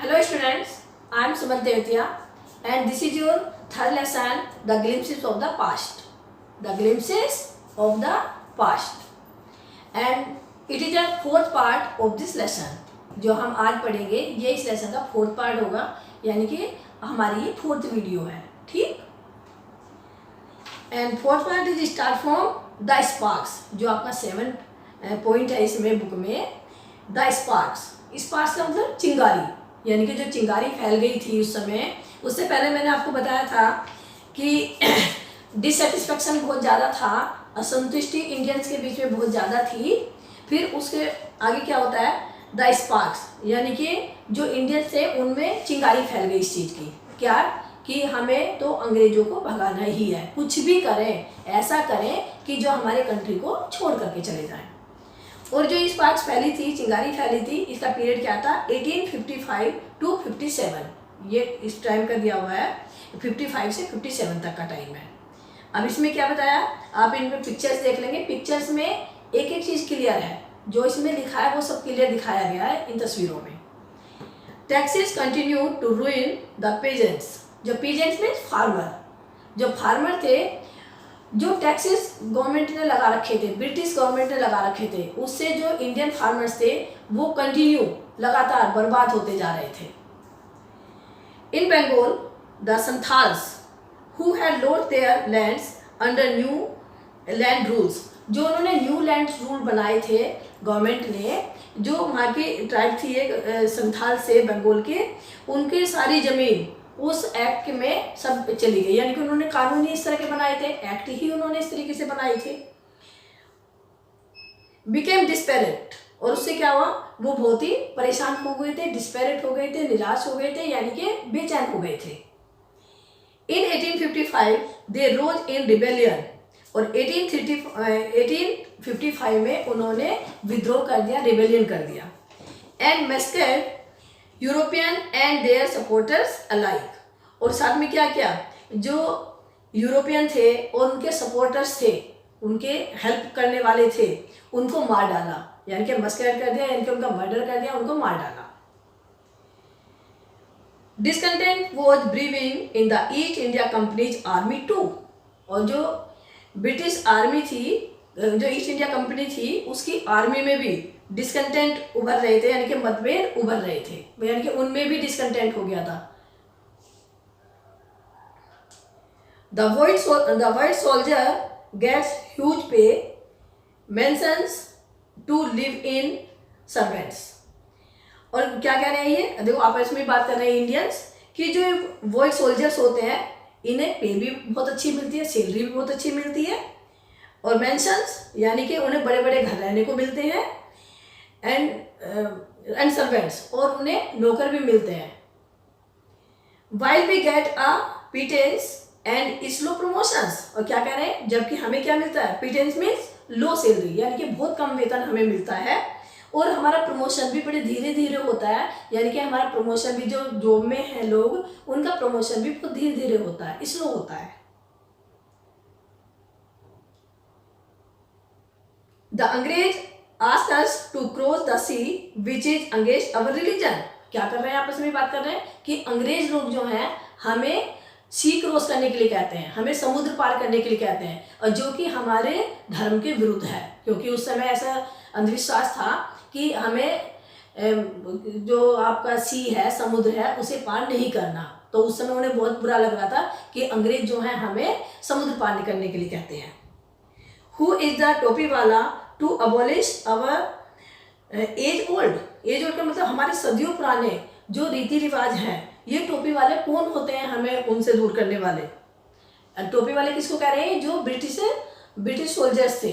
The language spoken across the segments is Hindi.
Hello students, I am Sumant Tevatia and this is your third lesson, The Glimpses of the Past. The Glimpses of the Past. And it is the fourth part of this lesson. जो हम आज पढ़ेंगे ये इस लेसन का फोर्थ पार्ट होगा, यानी कि हमारी ये फोर्थ वीडियो है, ठीक। And fourth part is start from the sparks, जो आपका 7 पॉइंट है इसमें बुक में। द स्पार्क्स, स्पार्क्स का मतलब चिंगारी, यानी कि जो चिंगारी फैल गई थी उस समय। उससे पहले मैंने आपको बताया था कि डिससेटिस्फेक्शन बहुत ज़्यादा था, असंतुष्टि इंडियंस के बीच में बहुत ज़्यादा थी। फिर उसके आगे क्या होता है, द स्पार्क्स, यानी कि जो इंडियंस थे उनमें चिंगारी फैल गई इस चीज़ की, क्या कि हमें तो अंग्रेजों को भगाना ही है, कुछ भी करें, ऐसा करें कि जो हमारे कंट्री को छोड़ करके चले जाएं। और जो स्पार्क्स फैली थी, चिंगारी फैली थी, इसका पीरियड क्या था, 1855 टू 57। ये इस टाइम का दिया हुआ है, 55 से 57 तक का टाइम है। अब इसमें क्या बताया, आप इनमें पिक्चर्स देख लेंगे। पिक्चर्स में एक एक चीज़ क्लियर है, जो इसमें लिखा है वो सब क्लियर दिखाया गया है इन तस्वीरों में। Taxes continue to ruin the peasants, जो पेजेंट्स मीन्स फार्मर, जो फार्मर थे, जो टैक्सेस गवर्नमेंट ने लगा रखे थे, ब्रिटिश गवर्नमेंट ने लगा रखे थे, उससे जो इंडियन फार्मर्स थे वो कंटिन्यू लगातार बर्बाद होते जा रहे थे। In Bengal the Santhals who had lost their lands under new land rules, जो उन्होंने न्यू लैंड रूल बनाए थे गवर्नमेंट ने, जो वहाँ की ट्राइब थी एक संथाल से बंगाल के, उनकी सारी ज़मीन उस एक्ट में सब चली गई, यानी कि उन्होंने कानून ही इस तरह के बनाए थे, एक्ट ही उन्होंने इस तरीके से बनाए थे। बिकेम डिस्पेरेट, और उससे क्या हुआ, वो बहुत ही परेशान हो गए थे, डिस्पेरेट हो गए थे, निराश हो गए थे, यानी कि बेचैन हो गए थे। इन 1855 दे रोज इन रिबेलियन, और 1855 में उन्होंने विद्रोह कर दिया, रिबेलियन कर दिया। And massacred European and their supporters alike, और साथ में क्या किया, जो यूरोपियन थे और उनके सपोर्टर्स थे, उनके हेल्प करने वाले थे, उनको मार डाला, यानी कि मस्कर्ड कर दिया, यानी कि उनका मर्डर कर दिया, उनको मार डाला। Discontent was brewing in the East India company's army too, और जो ब्रिटिश आर्मी थी, जो ईस्ट इंडिया कंपनी थी, उसकी आर्मी में भी डिसकंटेंट उभर रहे थे, यानी कि मतभेद उभर रहे थे, यानी कि उनमें भी डिसकंटेंट हो गया था। The white soldier gets huge pay, mansions to live in servants, और क्या कह रहे हैं ये, देखो आपस में बात कर रहे हैं इंडियंस कि जो वाइट सोल्जर्स होते हैं इन्हें पे भी बहुत अच्छी मिलती है, सैलरी भी बहुत अच्छी मिलती है, और मेंशंस यानी कि उन्हें बड़े बड़े घर रहने को मिलते हैं, एंड सर्वेंट्स, और उन्हें नौकर भी मिलते हैं। While we get a pittance and slow promotions, और क्या कह रहे हैं, जबकि हमें क्या मिलता है, पिटेंस मीन्स लो सैलरी, यानी कि बहुत कम वेतन हमें मिलता है, और हमारा प्रमोशन भी बड़े धीरे धीरे होता है, यानी कि हमारा प्रमोशन भी, जो जॉब में है लोग उनका प्रमोशन भी बहुत धीरे धीरे होता है, स्लो होता है। द अंग्रेज asked us to cross the sea which is against our religion, क्या कर रहे हैं, आपस में बात कर रहे हैं कि अंग्रेज लोग जो हैं हमें सी क्रॉस करने के लिए कहते हैं, हमें समुद्र पार करने के लिए कहते हैं, और जो कि हमारे धर्म के विरुद्ध है, क्योंकि उस समय ऐसा अंधविश्वास था कि हमें जो आपका सी है, समुद्र है, उसे पार नहीं करना। तो उस समय उन्हें बहुत बुरा लग रहा था कि अंग्रेज जो हैं हमें समुद्र पार करने के लिए कहते हैं। हु इज द टोपी वाला to abolish our age old का मतलब हमारे सदियों पुराने जो रीति रिवाज हैं, ये टोपी वाले कौन होते हैं हमें उनसे दूर करने वाले। टोपी वाले किसको कह रहे हैं, जो ब्रिटिश सोल्जर्स थे,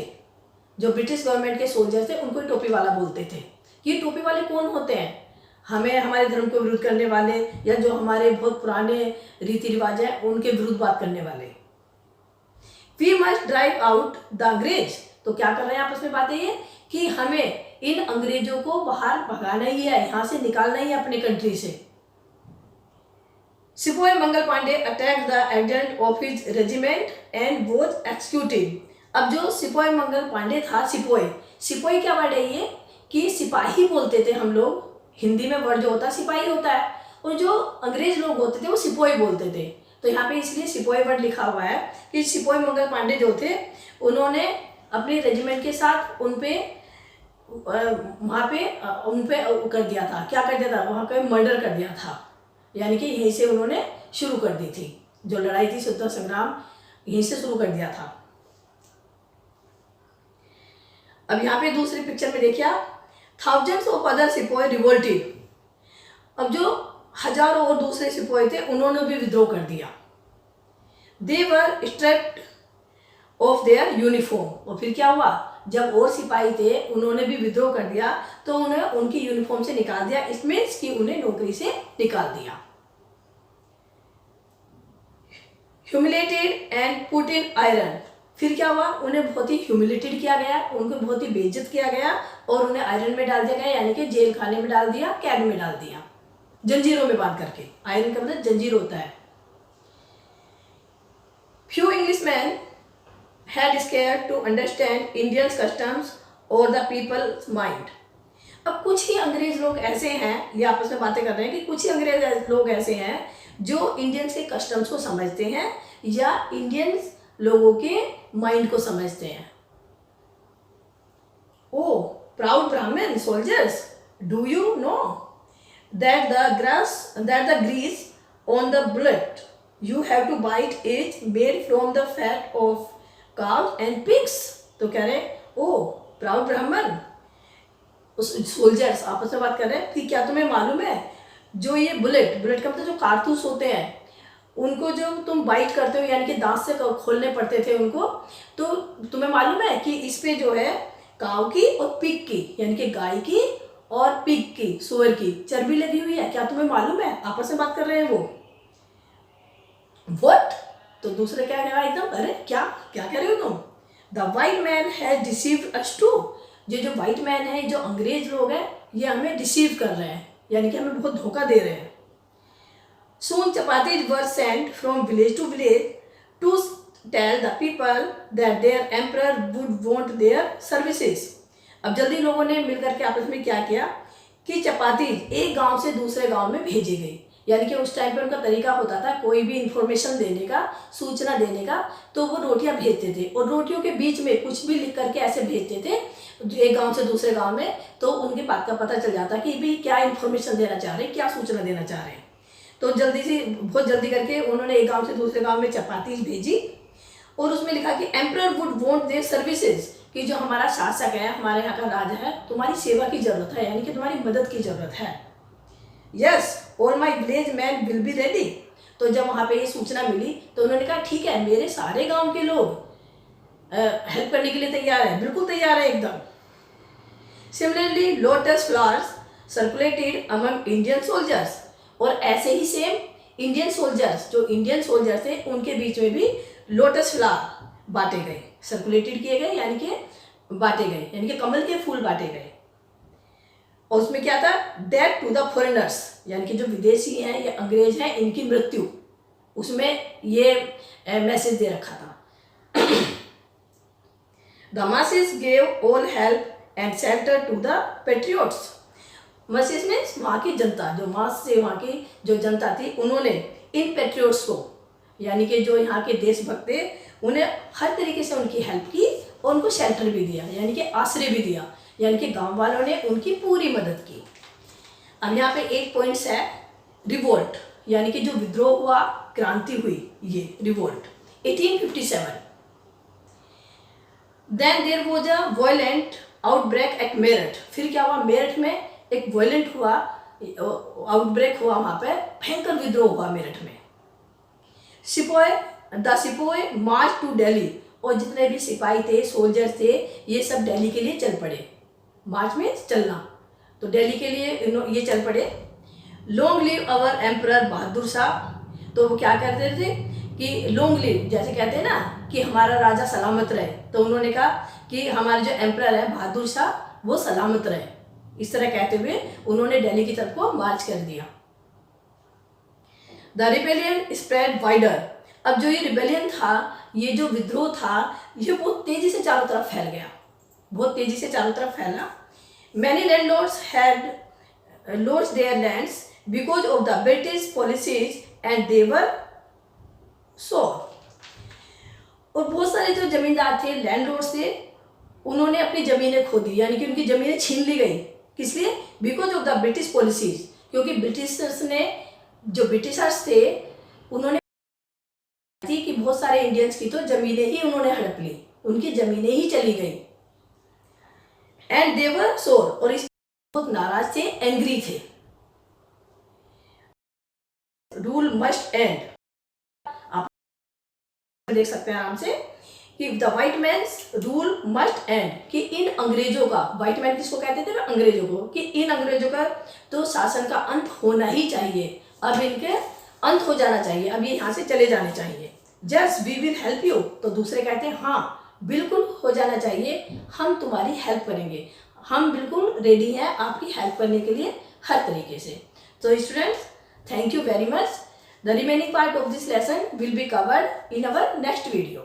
जो ब्रिटिश गवर्नमेंट के सोल्जर्स थे, उनको टोपी वाला बोलते थे। ये टोपी वाले कौन होते हैं, हमें हमारे धर्म को विरुद्ध करने वाले, या जो हमारे बहुत पुराने रीति रिवाज हैं उनके विरुद्ध बात करने वाले। We must drive out the Angrez, तो क्या कर रहे हैं आपस में बातें ये कि हमें इन अंग्रेजों को बाहर भगाना ही है, यहाँ से निकालना ही है अपने कंट्री से। सिपाही Mangal Pandey attack the adjutant of his regiment and was executed. अब जो सिपाही मंगल पांडे था, सिपाही क्या वर्ड है ये, कि सिपाही बोलते थे हम लोग, हिंदी में वर्ड जो होता है सिपाही होता है, और जो अंग्रेज लोग होते थे वो सिपोही बोलते थे। तो यहाँ पे इसलिए सिपोही वर्ड लिखा हुआ है कि सिपोही मंगल पांडे जो थे उन्होंने अपने रेजिमेंट के साथ उन पे वहाँ पे उन पे कर दिया था, क्या कर दिया था, वहाँ पे मर्डर कर दिया था। यानी कि यहीं से उन्होंने शुरू कर दी थी, जो लड़ाई थी स्वतंत्रता संग्राम यहीं से शुरू कर दिया था। अब यहाँ पे दूसरी पिक्चर में देखिए आप, थाउजेंड्स ऑफ अदर सिपोही रिवोल्टेड। अब जो हजारों और दूसरे सिपोही थे उन्होंने भी विद्रोह कर दिया। दे वर स्ट्रिप्ड ऑफ देयर यूनिफॉर्म। और फिर क्या हुआ, जब और सिपाही थे उन्होंने भी विद्रोह कर दिया तो उन्हें उनकी यूनिफॉर्म से निकाल दिया, इसमें कि उन्हें नौकरी से निकाल दिया। Humiliated and put in iron. फिर क्या हुआ, उन्हें बहुत ही ह्यूमिलेटेड किया गया, उनको बहुत ही बेइज्जत किया गया और उन्हें आयरन में डाल दिया गया, यानी कि जेल खाने में डाल दिया, कैद में डाल दिया, जंजीरों में बांध करके। आयरन का मतलब जंजीर होता है। Few Englishman had scared to understand Indians customs or the people's mind। अब कुछ ही अंग्रेज लोग ऐसे हैं, ये आपस में बातें कर रहे हैं कि कुछ ही अंग्रेज लोग ऐसे हैं जो इंडियंस के कस्टम्स को समझते हैं या इंडियंस लोगों के माइंड को समझते हैं। ओ प्राउड ब्राह्मण soldiers, do you know that the grease on the bullet you have to bite is made from the fat of cows and pigs। तो कह रहे ओ प्राउड ब्राह्मण, उस सोल्जर्स आपस में बात कर रहे हैं कि क्या तुम्हें मालूम है जो ये बुलेट का मतलब जो कारतूस होते हैं उनको जो तुम बाइट करते हो यानी कि दांत से खोलने पड़ते थे उनको, तो तुम्हें मालूम है कि इस पे जो है काव की और पिग की यानी कि गाय की और पिग की सुअर की चर्बी लगी हुई है, क्या तुम्हें मालूम है। आपस में बात कर रहे हैं वो। व्हाट, तो दूसरे क्या कह रहा है एकदम, अरे क्या क्या कह रहे हो तुम। The white man has deceived us too. ये जो वाइट मैन है, जो अंग्रेज लोग हैं, ये हमें डिसीव कर रहे हैं यानी कि हमें बहुत धोखा दे रहे हैं। Soon chapatis were sent from village to village to tell the people that their emperor would want their services। अब जल्दी लोगों ने मिलकर के आपस में क्या किया कि चपाती एक गांव से दूसरे गांव में भेजी गई। यानी कि उस टाइम पर उनका तरीका होता था कोई भी इंफॉर्मेशन देने का, सूचना देने का, तो वो रोटियां भेजते थे और रोटियों के बीच में कुछ भी लिख करके ऐसे भेजते थे एक गांव से दूसरे गांव में, तो उनकी बात का पता चल जाता कि भाई क्या इन्फॉर्मेशन देना चाह रहे हैं, क्या सूचना देना चाह रहे हैं। तो जल्दी से बहुत जल्दी करके उन्होंने एक गांव से दूसरे गांव में चपाती भेजी और उसमें लिखा कि emperor would want their services, कि जो हमारा शासक है, हमारे यहाँ का राजा है, तुम्हारी सेवा की जरूरत है यानी कि तुम्हारी मदद की जरूरत है। Yes all my village man will be ready. तो जब वहाँ पे ये सूचना मिली तो उन्होंने कहा ठीक है, मेरे सारे गांव के लोग हेल्प करने के लिए तैयार है, बिल्कुल तैयार है एकदम। Similarly lotus flowers circulated among Indian soldiers. और ऐसे ही सेम इंडियन सोल्जर्स, जो इंडियन सोल्जर्स थे उनके बीच में भी लोटस फ्लावर बांटे गए, सर्कुलेटेड किए गए यानी कि बांटे गए, यानी कि कमल के फूल बांटे गए। और उसमें क्या था, डेथ टू द फॉरेनर्स, यानी कि जो विदेशी हैं या अंग्रेज हैं इनकी मृत्यु, उसमें ये मैसेज दे रखा था। The masses gave all help and shelter to the patriots। Masses means वहाँ की जनता, जो मास से वहाँ की जो जनता थी उन्होंने इन पेट्रियोट्स को यानी कि जो यहाँ के देशभक्त थे उन्हें हर तरीके से उनकी हेल्प की और उनको शेल्टर भी दिया यानी कि आश्रय भी दिया, यानी कि गांव वालों ने उनकी पूरी मदद की। अब यहाँ पे एक पॉइंट्स है रिवोल्ट, यानी कि जो विद्रोह हुआ, क्रांति हुई, ये revolt 1857। Then there was a violent outbreak at Meerut. फिर क्या हुआ, मेरठ में एक वायलेंट हुआ, आउटब्रेक हुआ, वहाँ पे भयंकर विद्रोह हुआ मेरठ में। Sepoy March two Delhi. और जितने भी सिपाही थे, सोल्जर्स थे, ये सब दिल्ली के लिए चल पड़े। मार्च में चलना, तो दिल्ली के लिए ये चल पड़े। Long live our emperor Bahadur Shah. तो वो क्या करते थे कि लॉन्ग लिव, जैसे कहते हैं ना कि हमारा राजा सलामत रहे, तो उन्होंने कहा कि हमारे जो एम्परर है बहादुर शाह वो सलामत रहे। इस तरह कहते हुए उन्होंने दिल्ली की तरफ को मार्च कर दिया। The rebellion spread wider. अब जो ये रिबेलियन था, ये जो विद्रोह था, ये बहुत तेजी से चारों तरफ फैल गया, बहुत तेजी से चारों तरफ फैला। Many landlords had lost their lands because of the British policies and they were sold. और बहुत सारे जो जमींदार थे, लैंडलॉर्ड्स थे, उन्होंने अपनी ज़मीनें खो दी, यानी कि उनकी ज़मीनें छीन ली गई। किस लिए? Because of the British policies, क्योंकि ब्रिटिशर्स ने, जो ब्रिटिशर्स थे, उन्होंने थी कि बहुत सारे इंडियंस की तो ज़मीनें ही उन्होंने हड़प ली, उनकी ज़मीनें ही चली गई। एंड दे वर सोर, और इस बहुत नाराज थे, एंग्री थे। रूल मस्ट एंड, आप देख सकते हैं आराम से कि the white man's rule must end, कि इन अंग्रेजों का, व्हाइट मैन किसको कहते थे? अंग्रेजों को, कि इन अंग्रेजों का तो शासन का अंत होना ही चाहिए। अब इनके अंत हो जाना चाहिए, अब ये यहाँ से चले जाने चाहिए। Just we will help you, तो दूसरे कहते हैं हाँ बिल्कुल हो जाना चाहिए, हम तुम्हारी हेल्प करेंगे, हम बिल्कुल रेडी हैं आपकी हेल्प करने के लिए हर तरीके से। तो students, thank you very much. The remaining part of this lesson will be covered in our next video.